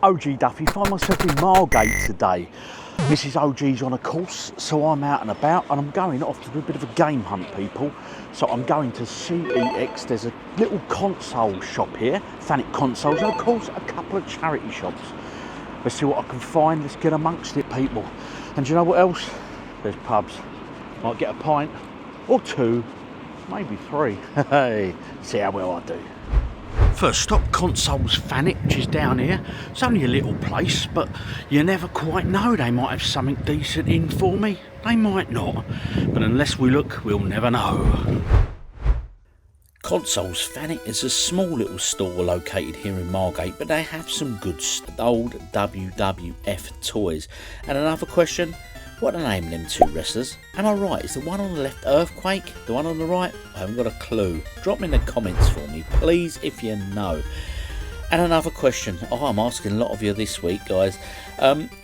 OGDuffy, find myself in Margate today. Mrs. OG's on a course, so I'm out and about, and I'm going off to do a bit of a game hunt, people. So I'm going to CEX. There's a little console shop here, Thanet Consoles, and of course a couple of charity shops. Let's see what I can find. Let's get amongst it, people. And do you know what else? There's pubs. Might get a pint or two, maybe three. Hey, see how well I do. First stop, Consoles Thanet, which is down here. It's only a little place, but you never quite know. They might have something decent in for me. They might not. But unless we look, we'll never know. Consoles Thanet is a small little store located here in Margate, but they have some good old WWF toys. And another question, what are the name of them two wrestlers? Am I right? Is the one on the left Earthquake? The one on the right? I haven't got a clue. Drop me in the comments for me, please, if you know. And another question. Oh, I'm asking a lot of you this week, guys.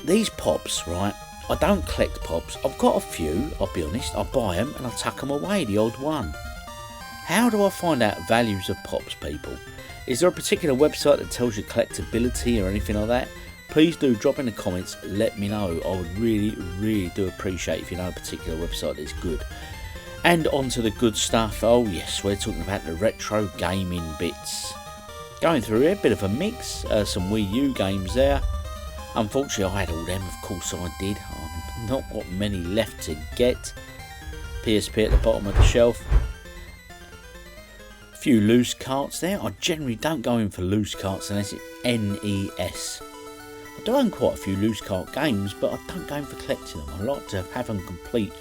These pops, right? I don't collect pops. I've got a few, I'll be honest. I buy them and I tuck them away, the odd one. How do I find out values of pops, people? Is there a particular website that tells you collectability or anything like that? Please do drop in the comments, let me know. I would really do appreciate if you know a particular website that's good. And on to the good stuff. Oh yes, we're talking about the retro gaming bits. Going through here, a bit of a mix, some Wii U games there. Unfortunately I had all them, of course I did. I've not got many left to get. PSP at the bottom of the shelf. A few loose carts there. I generally don't go in for loose carts unless it's NES. I do own quite a few loose cart games, but I don't go in for collecting them. I like to have them complete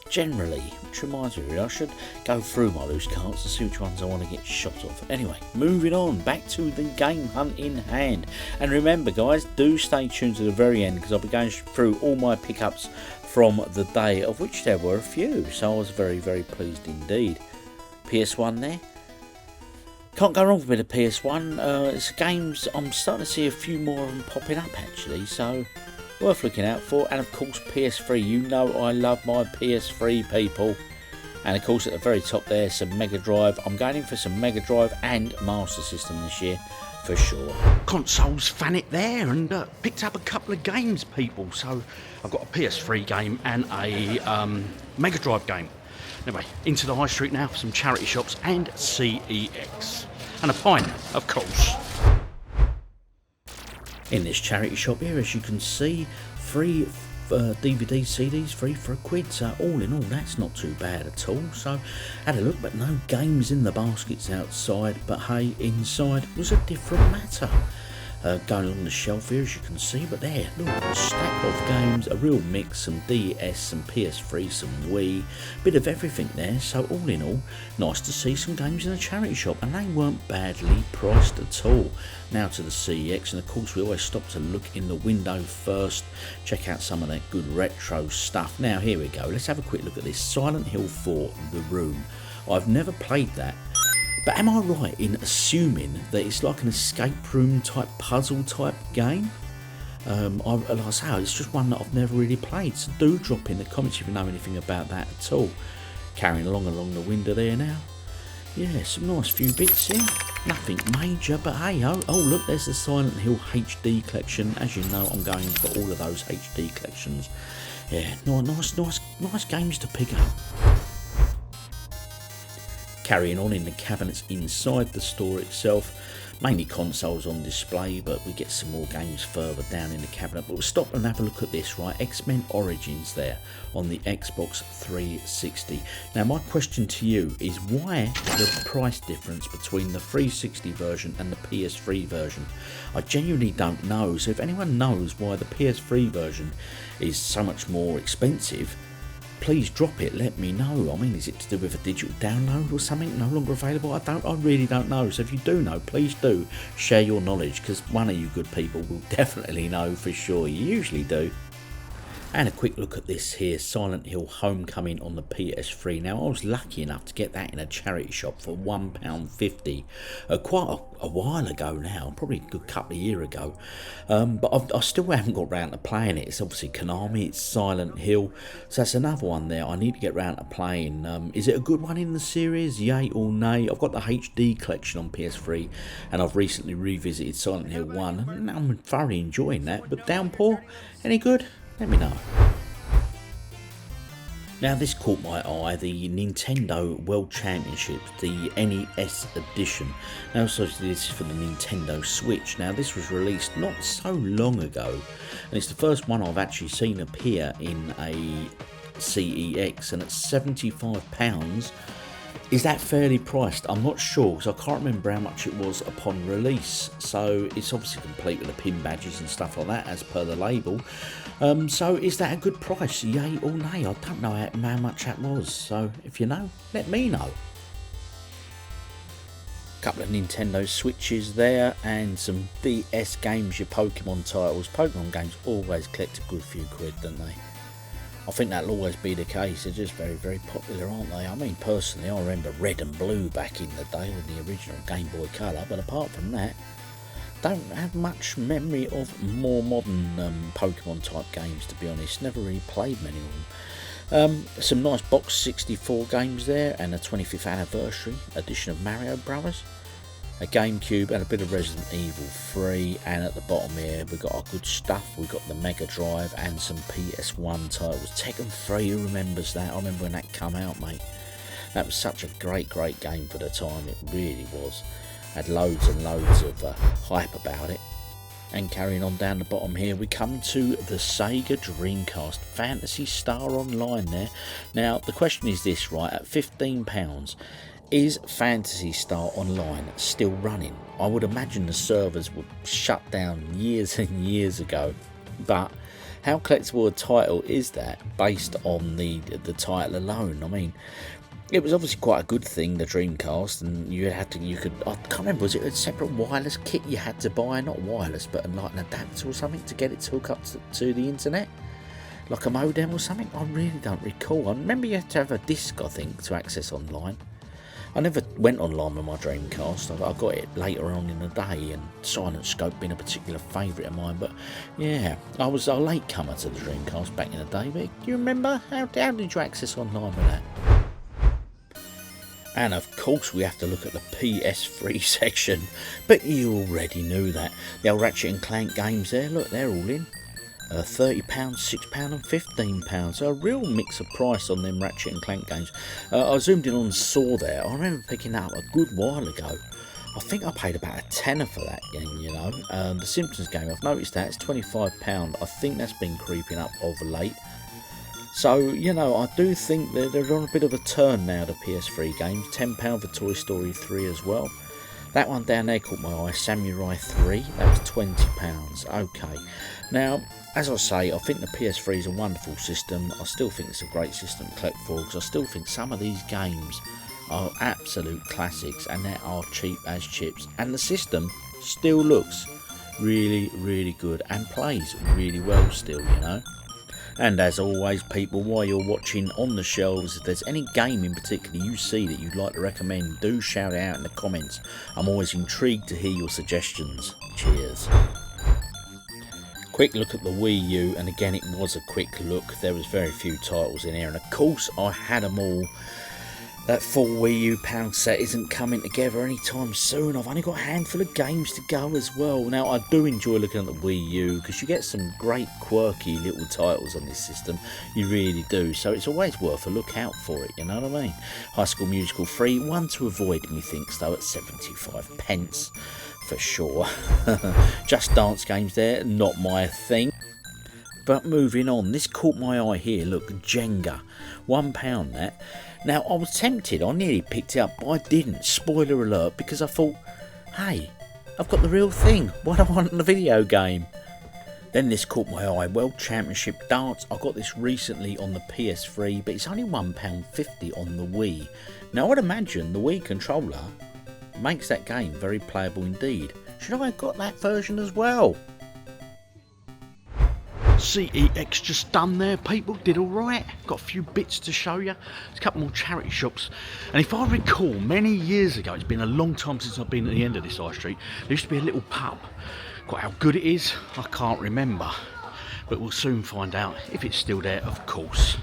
generally, which reminds me, I should go through my loose carts and see which ones I want to get shot of. Anyway, moving on, back to the game hunt in hand. And remember guys, do stay tuned to the very end, because I'll be going through all my pickups from the day, of which there were a few, so I was very pleased indeed. PS1 there. Can't go wrong with a bit of PS1. It's games, I'm starting to see a few more of them popping up actually, so worth looking out for. And of course PS3, you know I love my PS3, people. And of course at the very top there, some Mega Drive. I'm going in for some Mega Drive and Master System this year, for sure. Consoles Thanet there, and picked up a couple of games, people. So I've got a PS3 game and a Mega Drive game. Anyway, into the high street now for some charity shops and CEX. And a pint, of course. In this charity shop here, as you can see, free DVD CDs, free for £1. So all in all, that's not too bad at all. So had a look, but no games in the baskets outside. But hey, inside was a different matter. Going along the shelf here, as you can see, but there, look, a stack of games, a real mix, some DS, some PS3, some Wii, bit of everything there. So all in all, nice to see some games in a charity shop, and they weren't badly priced at all. Now to the CEX, and of course we always stop to look in the window first, check out some of that good retro stuff. Now here we go, let's have a quick look at this, Silent Hill 4, The Room. I've never played that. But am I right in assuming that it's like an escape room type puzzle type game? Like I say, it's just one that I've never really played, so do drop in the comments if you know anything about that at all. Carrying along the window there now. Yeah, some nice few bits here. Nothing major, but hey ho. Oh look, there's the Silent Hill HD collection. As you know, I'm going for all of those HD collections. Yeah, nice games to pick up. Carrying on in the cabinets inside the store itself, mainly consoles on display, but we get some more games further down in the cabinet. But we'll stop and have a look at this, right? X-Men Origins there on the Xbox 360. Now my question to you is, why the price difference between the 360 version and the PS3 version? I genuinely don't know, so if anyone knows why the PS3 version is so much more expensive, please drop it, let me know. I mean, is it to do with a digital download or something no longer available? I really don't know. So if you do know, please do share your knowledge, because one of you good people will definitely know for sure. You usually do. And a quick look at this here, Silent Hill Homecoming on the PS3. Now, I was lucky enough to get that in a charity shop for £1.50 quite a while ago now, probably a good couple of years ago. But I still haven't got round to playing it. It's obviously Konami, it's Silent Hill, so that's another one there I need to get round to playing. Is it a good one in the series? Yay or nay? I've got the HD collection on PS3, and I've recently revisited Silent Hill 1, and I'm thoroughly enjoying that. But Downpour, any good? Let me know. Now this caught my eye, the Nintendo World Championships, the NES edition. Now so this is for the Nintendo Switch. Now this was released not so long ago, and it's the first one I've actually seen appear in a CEX, and it's £75. Is that fairly priced? I'm not sure, because I can't remember how much it was upon release. So it's obviously complete with the pin badges and stuff like that, as per the label. So is that a good price? Yay or nay? I don't know how much that was. So if you know, let me know. Couple of Nintendo Switches there, and some DS games, your Pokemon titles. Pokemon games always collect a good few quid, don't they? I think that'll always be the case. They're just very, very popular, aren't they? I mean, personally, I remember Red and Blue back in the day with the original Game Boy Colour, but apart from that, don't have much memory of more modern Pokemon type games, to be honest. Never really played many of them. Some nice Box 64 games there, and a 25th anniversary edition of Mario Brothers. A GameCube and a bit of Resident Evil 3, and at the bottom here we've got our good stuff. We've got the Mega Drive and some PS1 titles. Tekken 3, who remembers that? I remember when that came out, mate. That was such a great game for the time. It really was. Had loads and loads of hype about it. And carrying on down the bottom here, we come to the Sega Dreamcast Phantasy Star Online there. Now the question is this, right? At £15, is Phantasy Star Online still running? I would imagine the servers were shut down years and years ago, but how collectible a title is that based on the title alone? I mean, it was obviously quite a good thing, the Dreamcast, and you could, I can't remember, was it a separate wireless kit you had to buy? Not wireless, but like an adapter or something to get it to hook up to the internet? Like a modem or something? I really don't recall. I remember you had to have a disc, I think, to access online. I never went online with my Dreamcast. I got it later on in the day, and Silent Scope being a particular favourite of mine. But yeah, I was a late comer to the Dreamcast back in the day. But do you remember? How did you access online with that? And of course we have to look at the PS3 section. But you already knew that. The old Ratchet & Clank games there, look, they're all in. £30, £6 and £15. So a real mix of price on them Ratchet & Clank games. I zoomed in on Saw there. I remember picking that up a good while ago. I think I paid about a tenner for that game, you know. The Simpsons game, I've noticed that, it's £25. I think that's been creeping up of late. So, you know, I do think that they're on a bit of a turn now, the PS3 games. £10 for Toy Story 3 as well. That one down there caught my eye, Samurai 3, that was £20. Okay. Now, as I say, I think the PS3 is a wonderful system. I still think it's a great system to collect for, because I still think some of these games are absolute classics, and they are cheap as chips. And the system still looks really, really good and plays really well still, you know. And as always, people, while you're watching on the shelves, if there's any game in particular you see that you'd like to recommend, do shout it out in the comments. I'm always intrigued to hear your suggestions. Cheers. Quick look at the Wii U, and again it was a quick look. There was very few titles in here, and of course I had them all. That full Wii U pound set isn't coming together anytime soon. I've only got a handful of games to go as well. Now, I do enjoy looking at the Wii U, because you get some great quirky little titles on this system. You really do. So it's always worth a look out for it, you know what I mean? High School Musical 3, one to avoid, methinks, though, at 75p. For sure. Just Dance games there, not my thing. But moving on, this caught my eye here. Look, Jenga, £1 that. Now, I was tempted, I nearly picked it up, but I didn't, spoiler alert, because I thought, hey, I've got the real thing, what do I want in the video game? Then this caught my eye, World Championship Darts. I got this recently on the PS3, but it's only £1.50 on the Wii. Now, I'd imagine the Wii controller makes that game very playable indeed. Should I have got that version as well? CEX just done there, people. Did all right. Got a few bits to show you. There's a couple more charity shops. And if I recall, many years ago, it's been a long time since I've been at the end of this high street, there used to be a little pub. Quite how good it is, I can't remember. But we'll soon find out if it's still there, of course.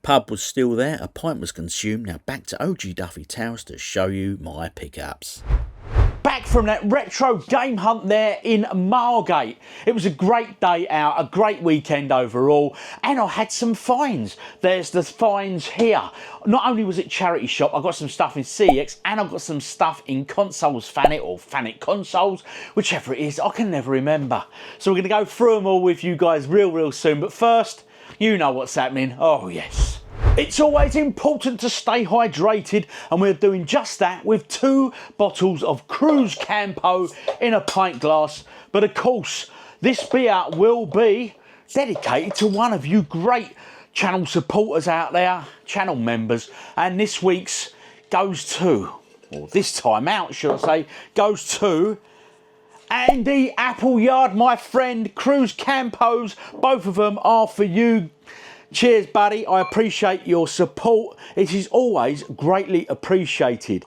Pub was still there, a pint was consumed. Now back to OGDuffy Towers to show you my pickups. Back from that retro game hunt there in Margate. It was a great day out, a great weekend overall, and I had some finds. There's the finds here. Not only was it charity shop, I got some stuff in CX and I got some stuff in Consoles Thanet or Thanet Consoles, whichever it is, I can never remember. So we're going to go through them all with you guys real soon, but first, you know what's happening. Oh yes. It's always important to stay hydrated, and we're doing just that with 2 bottles of Cruz Campo in a pint glass. But of course, this beer will be dedicated to one of you great channel supporters out there, channel members, and this week's goes to, or this time out should I say, goes to Andy Appleyard, my friend. Cruz Campos, both of them are for you. Cheers, buddy. I appreciate your support. It is always greatly appreciated.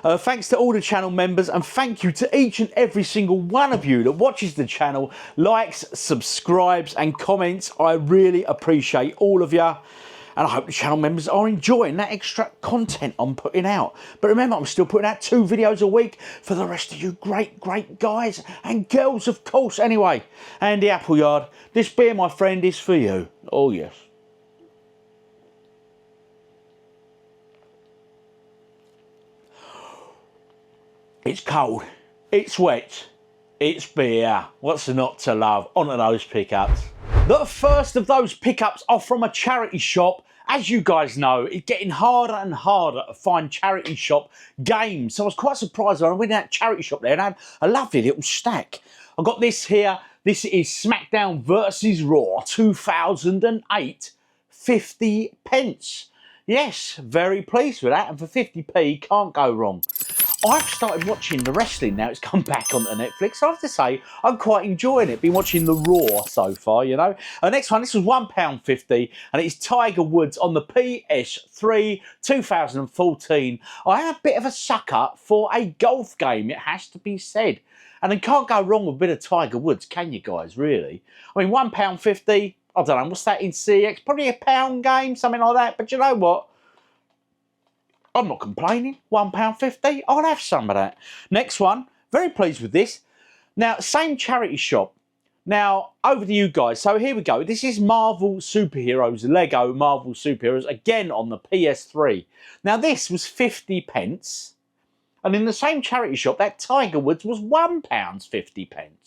Thanks to all the channel members, and thank you to each and every single one of you that watches the channel, likes, subscribes and comments. I really appreciate all of you, and I hope the channel members are enjoying that extra content I'm putting out. But remember, I'm still putting out 2 videos a week for the rest of you great guys and girls, of course. Anyway, Andy Appleyard, this beer, my friend, is for you. Oh yes. It's cold, it's wet, it's beer. What's not to love? On to those pickups. The first of those pickups are from a charity shop. As you guys know, it's getting harder and harder to find charity shop games. So I was quite surprised when I went in that charity shop there and I had a lovely little stack. I got this here. This is SmackDown vs Raw 2008, 50 pence. Yes, very pleased with that, and for 50p, can't go wrong. I've started watching the wrestling now. It's come back onto Netflix. I have to say, I'm quite enjoying it. Been watching the Raw so far, you know. The next one, this was £1.50, and it's Tiger Woods on the PS3 2014. I am a bit of a sucker for a golf game, it has to be said. And you can't go wrong with a bit of Tiger Woods, can you guys, really? I mean, £1.50, I don't know, what's that in CX? Probably a £1 game, something like that. But you know what? I'm not complaining. £1.50. I'll have some of that. Next one. Very pleased with this. Now, same charity shop. Now, over to you guys. So here we go. This is Marvel Superheroes. Lego Marvel Superheroes. Again on the PS3. Now, this was 50 pence. And in the same charity shop, that Tiger Woods was £1.50.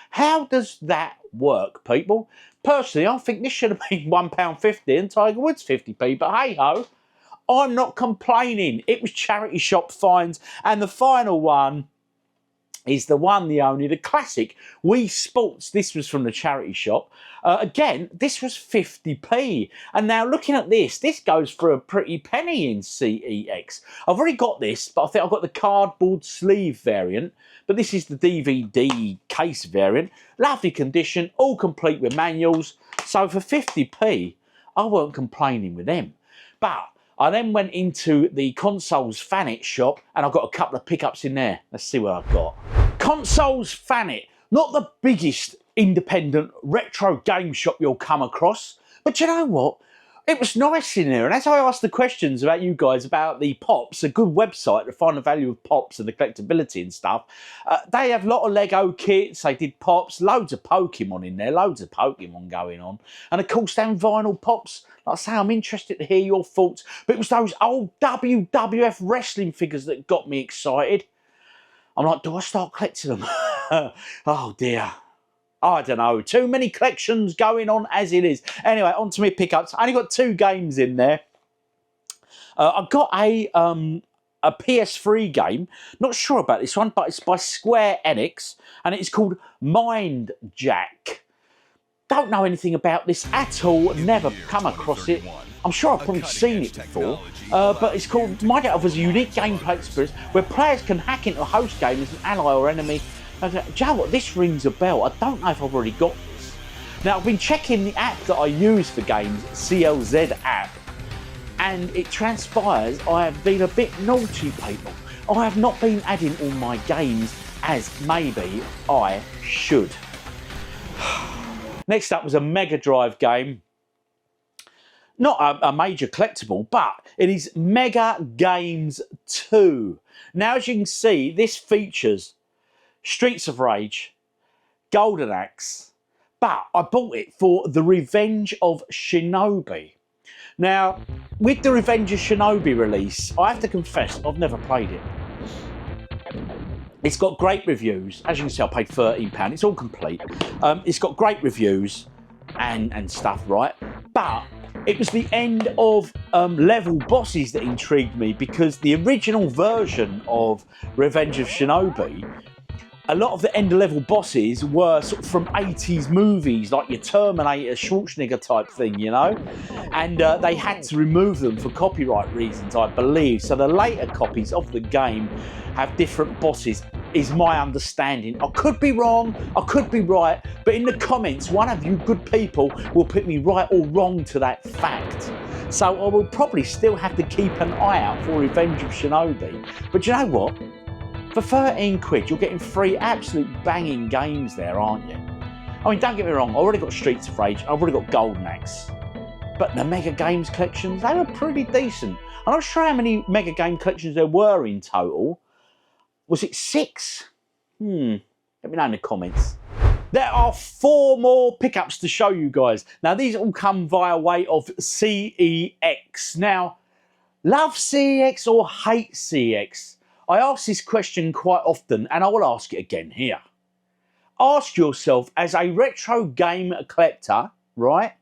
How does that work, people? Personally, I think this should have been £1.50 and Tiger Woods 50p. But hey-ho. I'm not complaining. It was charity shop finds. And the final one is the one, the only, the classic Wii Sports. This was from the charity shop. Again, this was 50p. And now looking at this goes for a pretty penny in CEX. I've already got this, but I think I've got the cardboard sleeve variant. But this is the DVD case variant. Lovely condition, all complete with manuals. So for 50p, I weren't complaining with them. But I then went into the Consoles Thanet shop and I've got a couple of pickups in there. Let's see what I've got. Consoles Thanet, not the biggest independent retro game shop you'll come across, but you know what? It was nice in there. And as I asked the questions about you guys about the Pops, a good website to find the value of Pops and the collectability and stuff, they have a lot of Lego kits. They did Pops, loads of Pokemon in there, loads of Pokemon going on. And of course, down vinyl Pops. Like I say, I'm interested to hear your thoughts. But it was those old WWF wrestling figures that got me excited. I'm like, do I start collecting them? Oh dear. I don't know. Too many collections going on as it is. Anyway, on to my pickups. I only got 2 games in there. I've got a PS3 game. Not sure about this one, but it's by Square Enix. And it's called Mind Jack. Don't know anything about this at all. Never come across it. I'm sure I've probably seen it before. But it's called Mind Jack offers a unique gameplay experience where players can hack into a host game as an ally or enemy Do you know what? This rings a bell. I don't know if I've already got this. Now, I've been checking the app that I use for games, CLZ app, and it transpires I have been a bit naughty, people. I have not been adding all my games as maybe I should. Next up was a Mega Drive game. Not a major collectible, but it is Mega Games 2. Now, as you can see, this features Streets of Rage, Golden Axe, but I bought it for The Revenge of Shinobi. Now, with The Revenge of Shinobi release, I have to confess, I've never played it. It's got great reviews. As you can see, I paid £13. It's all complete. It's got great reviews and stuff, right? But it was the end of level bosses that intrigued me, because the original version of Revenge of Shinobi, a lot of the end of level bosses were sort of from 80s movies, like your Terminator, Schwarzenegger type thing, you know? And they had to remove them for copyright reasons, I believe. So the later copies of the game have different bosses, is my understanding. I could be wrong, I could be right, but in the comments, one of you good people will put me right or wrong to that fact. So I will probably still have to keep an eye out for Revenge of Shinobi. But you know what? For 13 quid, you're getting 3 absolute banging games there, aren't you? I mean, don't get me wrong, I've already got Streets of Rage, I've already got Golden Axe. But the Mega Games collections, they were pretty decent. I'm not sure how many Mega Game collections there were in total. Was it 6? Let me know in the comments. There are 4 more pickups to show you guys. Now, these all come via way of CEX. Now, love CEX or hate CEX? I ask this question quite often, and I will ask it again here. Ask yourself, as a retro game collector, right,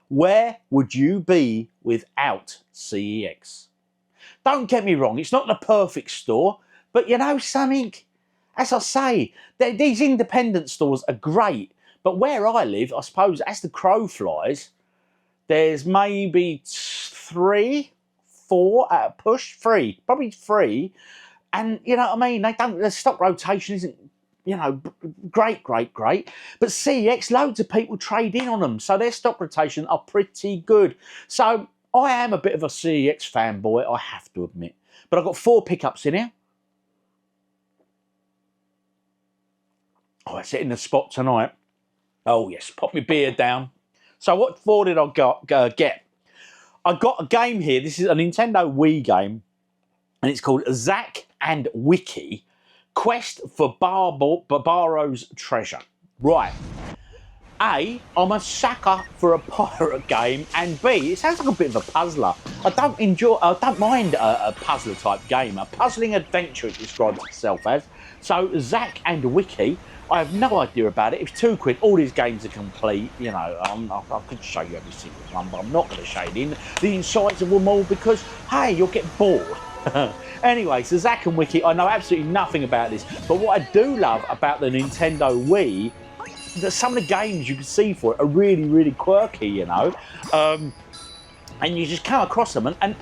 where would you be without CEX? Don't get me wrong, it's not the perfect store, but you know something? As I say, these independent stores are great, but where I live, I suppose, as the crow flies, there's maybe 3, 4 at a push, 3, probably 3. And you know what I mean? The stock rotation isn't, you know, great. But CEX, loads of people trade in on them, so their stock rotation are pretty good. So I am a bit of a CEX fanboy, I have to admit. But I've got 4 pickups in here. Oh, it's hitting the spot tonight. Oh yes, pop my beer down. So what 4 did I get? I got a game here. This is a Nintendo Wii game, and it's called Zack and Wiki, Quest for Barbaro's Treasure. Right. A, I'm a sucker for a pirate game, and B, it sounds like a bit of a puzzler. I don't mind a puzzler type game. A puzzling adventure, it describes itself as. So Zack and Wiki, I have no idea about it. It's 2 quid. All these games are complete. You know, I could show you every single one, but I'm not going to show you the insides of them all, because, hey, you'll get bored. Anyway, so Zack and Wiki, I know absolutely nothing about this, but what I do love about the Nintendo Wii, that some of the games you can see for it are really quirky, you know, and you just come across them, and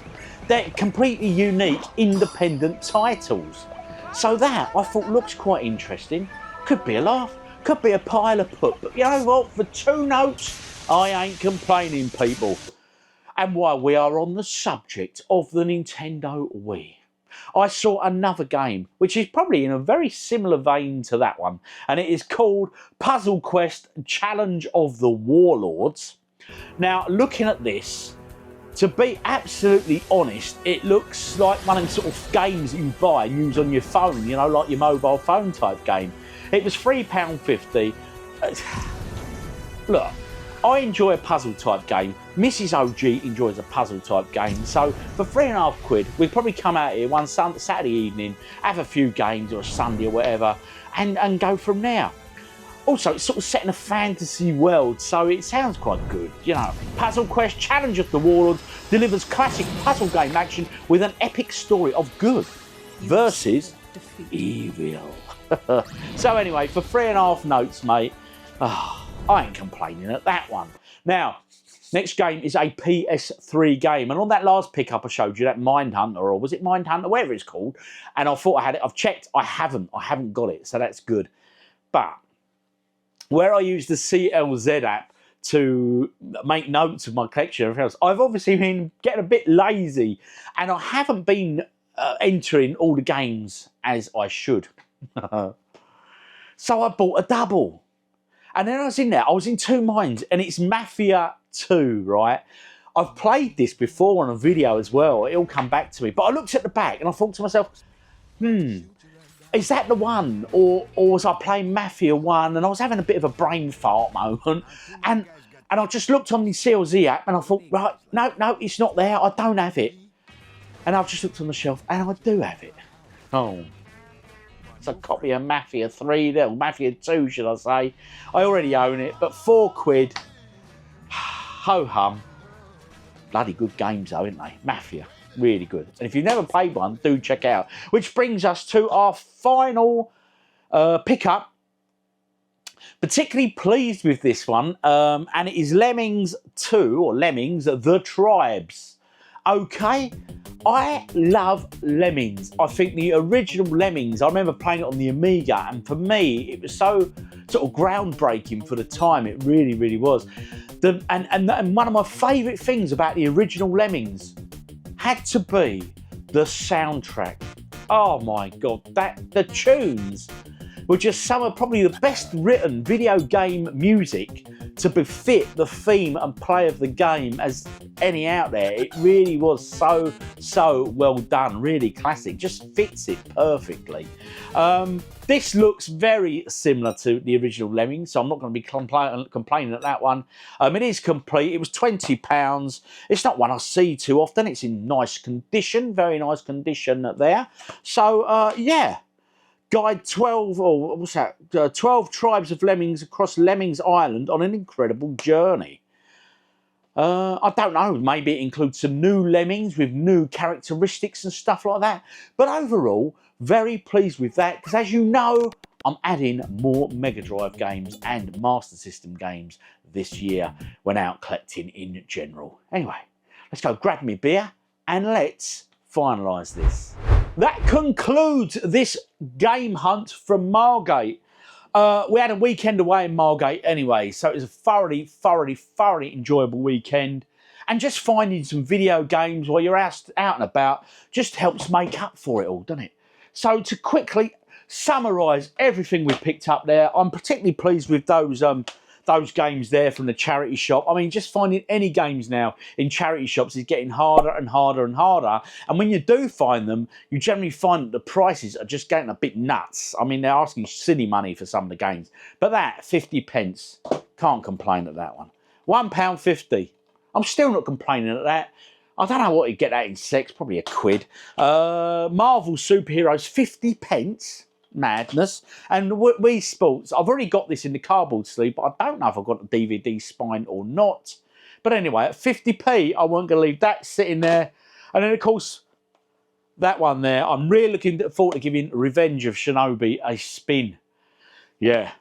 they're completely unique, independent titles. So that, I thought, looks quite interesting. Could be a laugh, could be a pile of poop, but you know what, for 2 notes, I ain't complaining, people. And while we are on the subject of the Nintendo Wii, I saw another game, which is probably in a very similar vein to that one, and it is called Puzzle Quest Challenge of the Warlords. Now, looking at this, to be absolutely honest, it looks like one of the sort of games that you buy and use on your phone, you know, like your mobile phone type game. It was £3.50. Look, I enjoy a puzzle type game. Mrs. OG enjoys a puzzle type game. So for £3.50, we'd probably come out here one Saturday evening, have a few games, or a Sunday or whatever, and go from there. Also, it's sort of set in a fantasy world, so it sounds quite good. You know, Puzzle Quest Challenge of the Warlords delivers classic puzzle game action with an epic story of good versus evil. So anyway, for 3.5 notes, mate, I ain't complaining at that one. Now, next game is a PS3 game, and on that last pickup I showed you, that Mindhunter, or was it Mindhunter, whatever it's called, and I thought I had it. I've checked, I haven't got it, so that's good. But where I use the CLZ app to make notes of my collection and everything else, I've obviously been getting a bit lazy, and I haven't been entering all the games as I should. So I bought a double. And then I was in there, I was in two minds, and it's Mafia 2, right? I've played this before on a video as well. It'll come back to me. But I looked at the back and I thought to myself, is that the one? Or was I playing Mafia 1? And I was having a bit of a brain fart moment. And I just looked on the CLZ app and I thought, right, no, it's not there. I don't have it. And I've just looked on the shelf and I do have it. Oh. It's a copy of Mafia 3, or Mafia 2, should I say. I already own it, but £4. Ho-hum. Bloody good games though, aren't they? Mafia, really good. And if you've never played one, do check out. Which brings us to our final pickup. Particularly pleased with this one, and it is Lemmings 2, or Lemmings, The Tribes. Okay, I love Lemmings. I think the original Lemmings, I remember playing it on the Amiga, and for me, it was so sort of groundbreaking for the time. It really, really was. And one of my favourite things about the original Lemmings had to be the soundtrack. Oh my God, the tunes were just some of probably the best written video game music to befit the theme and play of the game as any out there. It really was so well done, really classic, just fits it perfectly. This looks very similar to the original Lemmings, so I'm not going to be complaining at that one. It is complete. It was £20. It's not one I see too often. It's in nice condition, very nice condition there. So yeah. Guide 12, or what's that? 12 tribes of lemmings across Lemmings Island on an incredible journey. I don't know, maybe it includes some new lemmings with new characteristics and stuff like that. But overall, very pleased with that, because as you know, I'm adding more Mega Drive games and Master System games this year when out collecting in general. Anyway, let's go grab me beer and let's finalise this. That concludes this game hunt from Margate. We had a weekend away in Margate anyway, so it was a thoroughly enjoyable weekend. And just finding some video games while you're out and about just helps make up for it all, doesn't it? So to quickly summarise everything we've picked up there, I'm particularly pleased with those games there from the charity shop. I mean, just finding any games now in charity shops is getting harder and harder and harder. And when you do find them, you generally find that the prices are just getting a bit nuts. I mean, they're asking silly money for some of the games. But that, 50p, can't complain at that one. £1.50. I'm still not complaining at that. I don't know what you get that in sex, probably £1. Marvel Superheroes, 50p. Madness. And Wii Sports, I've already got this in the cardboard sleeve, but I don't know if I've got a DVD spine or not. But anyway, at 50p, I wasn't going to leave that sitting there. And then, of course, that one there, I'm really looking forward to giving Revenge of Shinobi a spin. Yeah,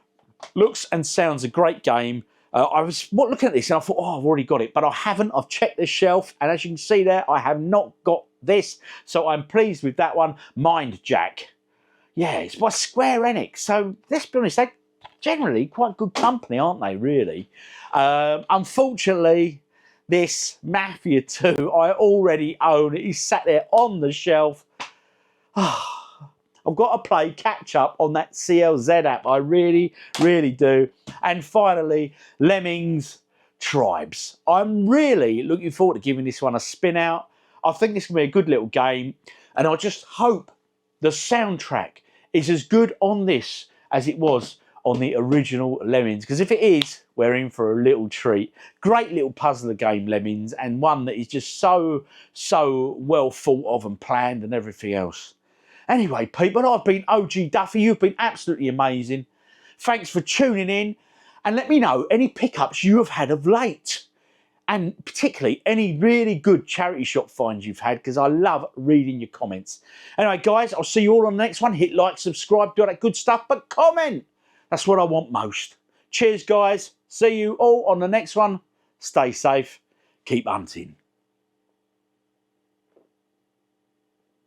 looks and sounds a great game. I was looking at this and I thought, oh, I've already got it, but I haven't. I've checked the shelf, and as you can see there, I have not got this. So I'm pleased with that one. Mind Jack. Yeah, it's by Square Enix. So let's be honest, they're generally quite good company, aren't they, really? Unfortunately, this Mafia 2 I already own. It's sat there on the shelf. I've got to play catch up on that CLZ app. I really, really do. And finally, Lemmings Tribes. I'm really looking forward to giving this one a spin out. I think this can be a good little game. And I just hope the soundtrack is as good on this as it was on the original Lemmings, because if it is, we're in for a little treat. Great little puzzler game, Lemmings, and one that is just so well thought of and planned and everything else. Anyway, people, I've been OGDuffy. You've been absolutely amazing. Thanks for tuning in, and let me know any pickups you have had of late, and particularly any really good charity shop finds you've had, because I love reading your comments. Anyway, guys, I'll see you all on the next one. Hit like, subscribe, do all that good stuff, but comment. That's what I want most. Cheers, guys. See you all on the next one. Stay safe. Keep hunting.